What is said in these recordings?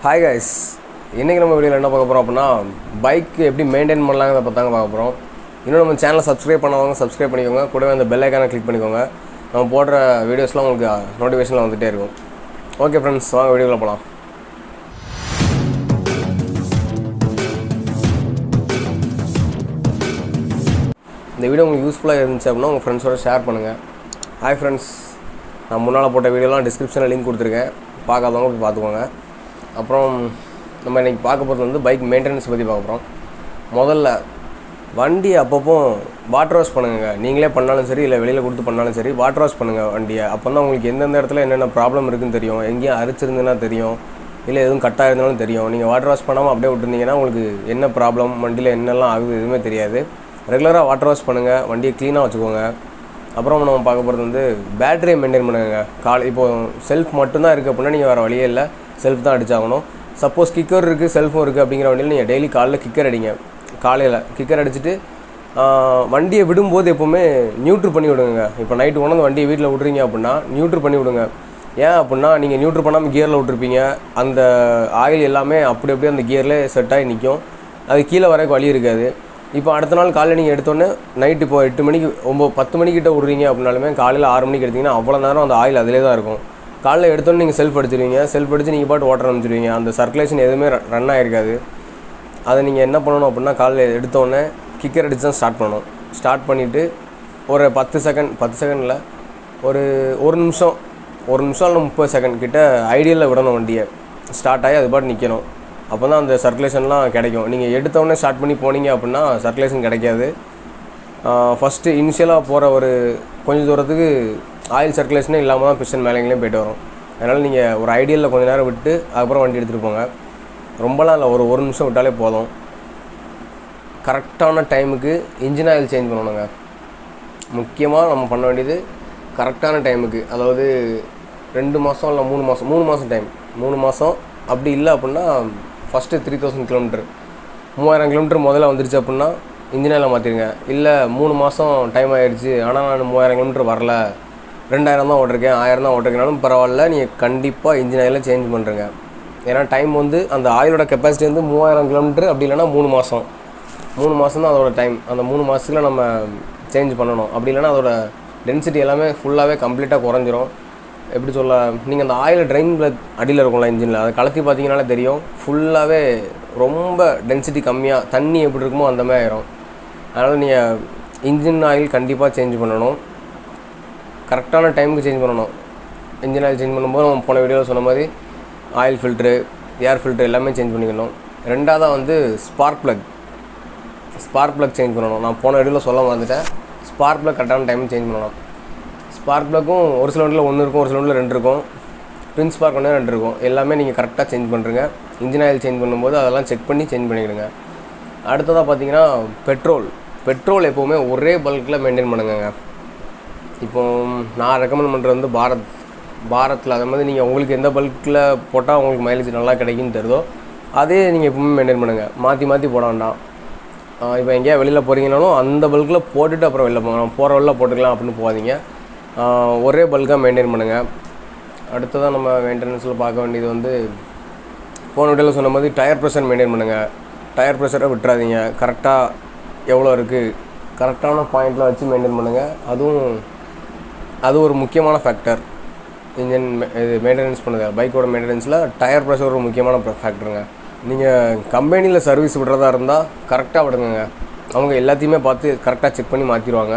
Hi guys, இன்னைக்கு நம்ம வீடியோல என்ன பார்க்க போறோம் அப்படினா பைக் எப்படி மெயின்टेन பண்ணலாம்ங்கறத பத்தி தான் பார்க்க போறோம். இன்னும் நம்ம சேனலை சப்ஸ்கிரைப் பண்ணாதவங்க சப்ஸ்கிரைப் பண்ணிக்கோங்க. கூடவே அந்த பெல் ஐகானை கிளிக் பண்ணிக்கோங்க. நம்ம போடுற வீடியோஸ்லாம் உங்களுக்கு நோட்டிஃபிகேஷன்ல வந்துட்டே இருக்கும். ஓகே फ्रेंड्स, வாங்க வீடியோக்குள்ள போலாம். இந்த வீடியோ உங்களுக்கு யூஸ்ஃபுல்லா இருந்துச்சு அப்படினா உங்க ஃப்ரெண்ட்ஸோட ஷேர் பண்ணுங்க. ஹாய் फ्रेंड्स, நான் முன்னால போட்ட வீடியோலாம் டிஸ்கிரிப்ஷன்ல லிங்க் கொடுத்திருக்கேன். பார்க்காதவங்க போய் பார்த்துக்கோங்க. அப்புறம் நம்ம இன்னைக்கு பார்க்க போறது வந்து பைக் மெயின்டெனன்ஸ் பத்தி பார்க்க போறோம். முதல்ல வண்டி அப்பப்போ வாட்டர் வாஷ் பண்ணுங்க. நீங்களே பண்ணாலும் சரி இல்ல வெளியில கொடுத்து பண்ணாலும் சரி வாட்டர் வாஷ் பண்ணுங்க வண்டியை. அப்பதான் உங்களுக்கு எந்தெந்த இடத்துல என்னென்ன ப்ராப்ளம் இருக்குன்னு தெரியும். எங்கேயா அரிச்சிருந்தனா தெரியும். இல்ல எதுவும் கட் ஆயிருந்தாலும் தெரியும். நீங்க வாட்டர் வாஷ் பண்ணாம அப்படியே விட்டுருந்தீங்கன்னா உங்களுக்கு என்ன ப்ராப்ளம் வண்டியில என்னெல்லாம் ஆகுது எதுவுமே தெரியாது. ரெகுலரா வாட்டர் வாஷ் பண்ணுங்க. வண்டியை க்ளீனா வச்சுக்கோங்க. அப்புறம் நம்ம பார்க்க போறது வந்து பேட்டரியை மெயின்டைன் பண்ணுங்க. இப்போ செல்ஃப் மட்டும் தான் இருக்கு அப்படினா நீங்க வேற வழியே இல்ல, செல்ஃப் தான் அடிச்சாகணும். சப்போஸ் கிக்கர் இருக்குது செல்ஃபும் இருக்குது அப்படிங்கிற வண்டியில் நீங்கள் டெய்லி காலையில் கிக்கர் அடிங்க. காலையில் கிக்கர் அடிச்சுட்டு வண்டியை விடும்போது எப்போவுமே நியூட்ரு பண்ணி விடுங்க. இப்போ நைட்டு கொண்டு வண்டியை வீட்டில் விட்றீங்க அப்படின்னா நியூட்ரு பண்ணி விடுங்க. ஏன் அப்படின்னா நீங்கள் நியூட்ரு பண்ணாமல் கியரில் விட்டுருப்பீங்க. அந்த ஆயில் எல்லாமே அப்படி அப்படியே அந்த கியரில் செட் ஆகி நிற்கும். அது கீழே வரைக்கும் வழி இருக்காது. இப்போ அடுத்த நாள் காலையில் நீங்கள் எடுத்தோன்னே நைட்டு இப்போ 8 மணிக்கு 10 மணிக்கிட்ட விட்றீங்க அப்படின்னாலுமே காலையில் 6 மணிக்கு எடுத்திங்கன்னா அவ்வளோ நேரம் அந்த ஆயில் அதிலே தான் இருக்கும். காலையில் எடுத்தோன்னே நீங்கள் செல்ஃப் அடிச்சிருவீங்க. செல்ஃப் அடித்து நீங்கள் பாட்டு ஓட்ட ஆரம்பிச்சிருவீங்க. அந்த சர்க்குலேஷன் எதுவுமே ரன் ஆகிருக்காது. அதை நீங்கள் என்ன பண்ணணும் அப்படின்னா காலையில் எடுத்தோடனே கிக்கர் அடித்து தான் ஸ்டார்ட் பண்ணணும். ஸ்டார்ட் பண்ணிவிட்டு ஒரு 10 செகண்டில் ஒரு நிமிஷம் இல்லை 30 செகண்ட் கிட்ட ஐடியலில் விடணும் வண்டியை. ஸ்டார்ட் ஆகி அது பாட்டு நிற்கணும். அப்போ தான் அந்த சர்க்குலேஷன்லாம் கிடைக்கும். நீங்கள் எடுத்தோடனே ஸ்டார்ட் பண்ணி போனீங்க அப்படின்னா சர்க்குலேஷன் கிடைக்காது. ஃபஸ்ட்டு இனிஷியலாக போகிற ஒரு கொஞ்சம் தூரத்துக்கு ஆயில் சர்க்குலேஷனே இல்லாமல் தான் பிஸ்டன் மேலேங்களையும் போய்ட்டு வரும். அதனால் நீங்கள் ஒரு ஐடியலில் கொஞ்சம் நேரம் விட்டு அதுக்கப்புறம் வண்டி எடுத்துகிட்டு போங்க. ரொம்பலாம் இல்லை, ஒரு நிமிஷம் விட்டாலே போதும். கரெக்டான டைமுக்கு இன்ஜின் ஆயில் சேஞ்ச் பண்ணணுங்க. முக்கியமாக நம்ம பண்ண வேண்டியது கரெக்டான டைமுக்கு, அதாவது 2 மாதம் இல்லை 3 மாதம் டைம். 3 மாதம் அப்படி இல்லை அப்படின்னா ஃபஸ்ட்டு 3000 கிலோமீட்டர் 3000 கிலோமீட்டர் முதல்ல வந்துருச்சு அப்படின்னா இன்ஜின் ஆயிலை மாற்றிடுங்க. இல்லை 3 மாதம் டைம் ஆகிடுச்சு ஆனால் நான் 3000 கிலோமீட்டர் வரல, 2000 தான் ஓட்டிருக்கேன், 1000 தான் ஓட்டிருக்கேனாலும் பரவாயில்ல, நீங்கள் கண்டிப்பாக இன்ஜின் ஆயிலை சேஞ்ச் பண்ணுறங்க. ஏன்னா டைம் வந்து அந்த ஆயிலோட கெப்பாசிட்டி வந்து 3000 கிலோமீட்டர் அப்படி இல்லைனா 3 மாதம் தான் அதோட டைம். அந்த 3 மாதத்துக்குள்ள நம்ம சேஞ்ச் பண்ணணும். அப்படி இல்லைனா அதோட டென்சிட்டி எல்லாமே ஃபுல்லாகவே கம்ப்ளீட்டாக குறைஞ்சிரும். எப்படி சொல்ல, நீங்கள் அந்த ஆயில் ட்ரைனில் அடியில் இருக்கும்ல இன்ஜினில், அதை கலத்தி பார்த்தீங்கனாலே தெரியும். ஃபுல்லாகவே ரொம்ப டென்சிட்டி கம்மியாக தண்ணி எப்படி இருக்குமோ அந்த மாதிரி ஆயிரும். அதனால் நீங்கள் இன்ஜின் ஆயில் கண்டிப்பாக சேஞ்ச் பண்ணணும். கரெக்டான டைமுக்கு சேஞ்ச் பண்ணணும். இன்ஜின் ஆயில் சேஞ்ச் பண்ணும்போது நம்ம போன வீடியோவில் சொன்ன மாதிரி ஆயில் ஃபில்ட்ரு, ஏர் ஃபில்ட்ரு எல்லாமே சேஞ்ச் பண்ணிக்கணும். ரெண்டாவதாக வந்து ஸ்பார்க் ப்ளக் சேஞ்ச் பண்ணணும். நான் போன வீடியோவில் சொல்ல மறந்துட்டேன். ஸ்பார்க் ப்ளக் கரெக்டான டைமுக்கு சேஞ்ச் பண்ணணும். ஸ்பார்க் ப்ளக்கும் ஒரு சில வண்டியில் 1 இருக்கும், ஒரு சில வண்டியில் 2 இருக்கும். ட்வின் ஸ்பார்க் 2 இருக்கும். எல்லாமே நீங்கள் கரெக்டாக சேஞ்ச் பண்ணுறங்க. இன்ஜின் ஆயில் சேஞ்ச் பண்ணும்போது அதெல்லாம் செக் பண்ணி சேஞ்ச் பண்ணிக்கிடுங்க. அடுத்ததாக பார்த்தீங்கன்னா பெட்ரோல் எப்போவுமே ஒரே பல்கில் மெயின்டைன் பண்ணுங்க. இப்போ நான் ரெக்கமெண்ட் பண்ணுறது வந்து பாரத்தில் அதே மாதிரி நீங்கள் உங்களுக்கு எந்த பல்கில் போட்டால் உங்களுக்கு மைலேஜ் நல்லா கிடைக்குன்னு தெரியுதோ அதே நீங்கள் எப்பவுமே மெயின்டைன் பண்ணுங்கள். மாற்றி போட வேண்டாம். இப்போ எங்கேயா வெளியில் போகிறீங்கனாலும் அந்த பல்கில் போட்டுட்டு அப்புறம் வெளில போங்க. போகிற வெளில போட்டுக்கலாம் அப்படின்னு போகாதீங்க. ஒரே பல்காக மெயின்டைன் பண்ணுங்கள். அடுத்ததாக நம்ம மெயின்டெனன்ஸில் பார்க்க வேண்டியது வந்து போன வீடியோவில் சொன்ன மாதிரி டயர் ப்ரெஷர் மெயின்டைன் பண்ணுங்கள். டயர் ப்ரெஷரை விட்டுறாதீங்க. கரெக்டாக எவ்வளோ இருக்குது கரெக்டான பாயிண்டில் வச்சு மெயின்டைன் பண்ணுங்கள். அது ஒரு முக்கியமான ஃபேக்டர் இன்ஜின் இது மெயின்டெனன்ஸ் பண்ணுங்கள். பைக்கோட மெயின்டெனன்ஸில் டயர் ப்ரெஷர் ஒரு முக்கியமான ஃபேக்டருங்க. நீங்கள் கம்பெனியில் சர்வீஸ் விடுறதா இருந்தால் கரெக்டாக விடுங்க. அவங்க எல்லாத்தையுமே பார்த்து கரெக்டாக செக் பண்ணி மாற்றிடுவாங்க.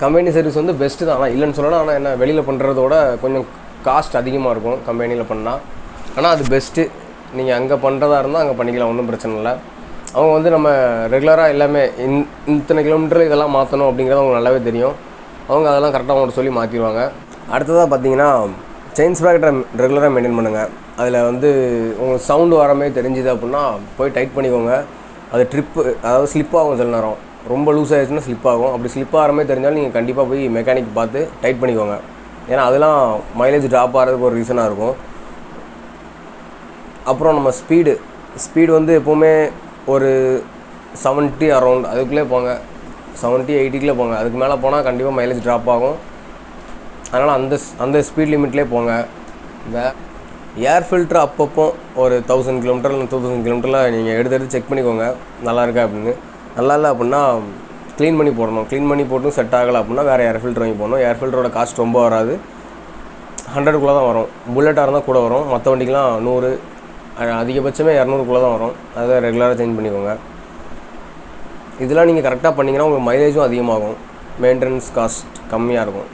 கம்பெனி சர்வீஸ் வந்து பெஸ்ட்டு தான், ஆனால் இல்லைன்னு சொல்லலாம். ஆனால் என்ன, வெளியில் பண்ணுறதோட கொஞ்சம் காஸ்ட் அதிகமாக இருக்கும் கம்பெனியில் பண்ணால். ஆனால் அது பெஸ்ட்டு. நீங்கள் அங்கே பண்ணுறதா இருந்தால் அங்கே பண்ணிக்கலாம், ஒன்றும் பிரச்சனை இல்லை. அவங்க வந்து நம்ம ரெகுலராக எல்லாமே இத்தனை கிலோமீட்டரில் இதெல்லாம் மாற்றணும் அப்படிங்கிறது அவங்க நல்லாவே தெரியும். அவங்க அதெல்லாம் கரெக்டாக அவங்கள்ட்ட சொல்லி மாற்றிடுவாங்க. அடுத்ததாக பார்த்தீங்கன்னா செயின் ஸ்ப்ராக்கெட்டை ரெகுலராக மெயின்டைன் பண்ணுங்கள். அதில் வந்து உங்களுக்கு சவுண்டு வர மாதிரி தெரிஞ்சுது அப்படின்னா போய் டைட் பண்ணிக்கோங்க. அது அதாவது ஸ்லிப் ஆகும். சில நேரம் ரொம்ப லூஸ் ஆகிடுச்சுன்னா ஸ்லிப் ஆகும். அப்படி ஸ்லிப் ஆகிற மாதிரி தெரிஞ்சாலும் நீங்கள் கண்டிப்பாக போய் மெக்கானிக் பார்த்து டைட் பண்ணிக்கோங்க. ஏன்னா அதெல்லாம் மைலேஜ் ட்ராப் ஆகிறதுக்கு ஒரு ரீசனாக இருக்கும். அப்புறம் நம்ம ஸ்பீடு வந்து எப்போவுமே ஒரு 70 அரௌண்ட் அதுக்குள்ளே போங்க. 70-80க்குள்ளே போங்க. அதுக்கு மேலே போனால் கண்டிப்பாக மைலேஜ் ட்ராப் ஆகும். அதனால் அந்த ஸ்பீட் லிமிட்லேயே போங்க. ஏர் ஃபில்ட்ரு அப்பப்போ ஒரு 1000 கிலோமீட்டர் இல்லை 2000 கிலோமீட்டரில் நீங்கள் எடுத்து செக் பண்ணிக்கோங்க நல்லா இருக்கா அப்படின்னு. நல்லா இல்லை அப்படின்னா க்ளீன் பண்ணி போடணும். க்ளீன் பண்ணி போட்டும் செட் ஆகலை அப்படின்னா வேறு ஏர் ஃபில்ட்ரு வாங்கி போடணும். ஏர் ஃபில்டரோட காஸ்ட் ரொம்ப வராது, 100 தான் வரும். புல்லட்டாக இருந்தால் கூட வரும், மற்ற வண்டிக்கெலாம் 100, அதிகபட்சமே 200 தான் வரும். அதை ரெகுலராக சேஞ்ச் பண்ணிக்கோங்க. இதெல்லாம் நீங்கள் கரெக்டாக பண்ணிங்கன்னா உங்களுக்கு மைலேஜும் அதிகமாகும், மெயின்டெனன்ஸ் காஸ்ட் கம்மியாக இருக்கும்.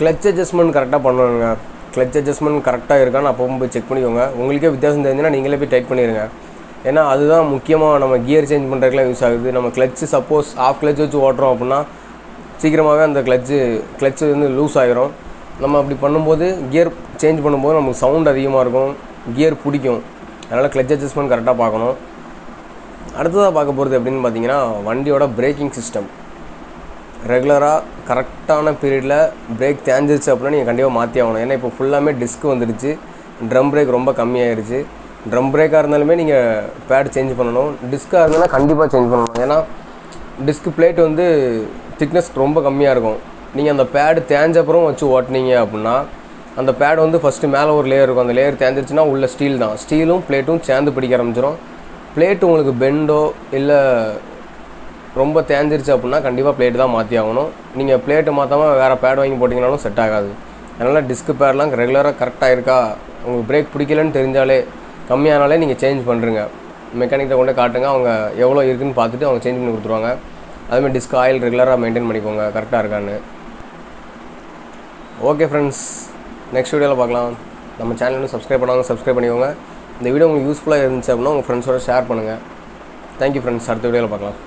கிளச் அட்ஜஸ்ட்மெண்ட் கரெக்டாக பண்ணணுங்க. கிளச் அட்ஜஸ்ட்மெண்ட் கரெக்டாக இருக்கான்னு அப்போ போய் செக் பண்ணிக்கோங்க. உங்களுக்கே வித்தியாசம் தெரிஞ்சுன்னா நீங்களே போய் டைட் பண்ணிடுங்க. ஏன்னா அதுதான் முக்கியமாக நம்ம கியர் சேஞ்ச் பண்ணுறதுக்குலாம் யூஸ் ஆகுது. நம்ம கிளச்சு சப்போஸ் ஆஃப் கிளச் வச்சு ஓட்டுறோம் அப்படின்னா சீக்கிரமாகவே அந்த கிளச்சு வந்து லூஸ் ஆகிரும். நம்ம அப்படி பண்ணும்போது கியர் சேஞ்ச் பண்ணும்போது நமக்கு சவுண்ட் அதிகமாக இருக்கும், கியர் பிடிக்கும். அதனால் கிளச் அட்ஜஸ்ட்மெண்ட் கரெக்டாக பார்க்கணும். அடுத்ததாக பார்க்க போகிறது எப்படின்னு பார்த்தீங்கன்னா வண்டியோட பிரேக்கிங் சிஸ்டம். ரெகுலராக கரெக்டான பீரியடில் பிரேக் தேஞ்சிருச்சு அப்படின்னா நீங்கள் கண்டிப்பாக மாற்றி ஆகணும். ஏன்னா இப்போ ஃபுல்லாமே டிஸ்க் வந்துடுச்சு, ட்ரம் பிரேக் ரொம்ப கம்மியாயிருச்சு. ட்ரம் பிரேக்காக இருந்தாலுமே நீங்கள் பேட் சேஞ்ச் பண்ணணும். டிஸ்க்காக இருந்தாலும் கண்டிப்பாக சேஞ்ச் பண்ணணும். ஏன்னா டிஸ்க் பிளேட் வந்து திக்னஸ் ரொம்ப கம்மியாக இருக்கும். நீங்கள் அந்த பேடு தேஞ்சப்புறம் வச்சு ஓட்டினீங்க அப்படின்னா அந்த பேட் வந்து ஃபஸ்ட்டு மேலே ஒரு லேயர் இருக்கும், அந்த லேயர் தேஞ்சிருச்சுன்னா உள்ள ஸ்டீல் தான், ஸ்டீலும் பிளேட்டும் சேர்ந்து பிடிக்க ஆரம்பிச்சிடும். பிளேட்டு உங்களுக்கு பெண்டோ இல்லை ரொம்ப தேஞ்சிருச்சு அப்படின்னா கண்டிப்பாக பிளேட்டு தான் மாற்றி ஆகணும். நீங்கள் பிளேட்டு மாற்றாமல் வேறு பேட் வாங்கி போட்டிங்கனாலும் செட் ஆகாது. அதனால் டிஸ்க் பேட்லாம் ரெகுலராக கரெக்டாக இருக்கா, உங்களுக்கு பிரேக் பிடிக்கலன்னு தெரிஞ்சாலே கம்மியானாலே நீங்கள் சேஞ்ச் பண்ணுறீங்க. மெக்கானிக்கிட்ட கொண்டு காட்டுங்க, அவங்க எவ்வளோ இருக்குதுன்னு பார்த்துட்டு அவங்க சேஞ்ச் பண்ணி கொடுத்துருவாங்க. அதுமாதிரி டிஸ்க் ஆயில் ரெகுலராக மெயின்டைன் பண்ணிக்கோங்க கரெக்டாக இருக்கான்னு. ஓகே ஃப்ரெண்ட்ஸ், நெக்ஸ்ட் வீடியோவில் பார்க்கலாம். நம்ம சேனல் சப்ஸ்கிரைப் பண்ணாங்க சப்ஸ்கிரைப் பண்ணிக்கோங்க. இந்த வீடியோ உங்களுக்கு யூஸ்ஃபுல்லாக இருந்துச்சு அப்படின்னா உங்கள் ஃப்ரெண்ட்ஸோட ஷேர் பண்ணுங்கள். தேங்க்யூ ஃப்ரெண்ட்ஸ், அடுத்த வீடியோவில் பார்க்கலாம்.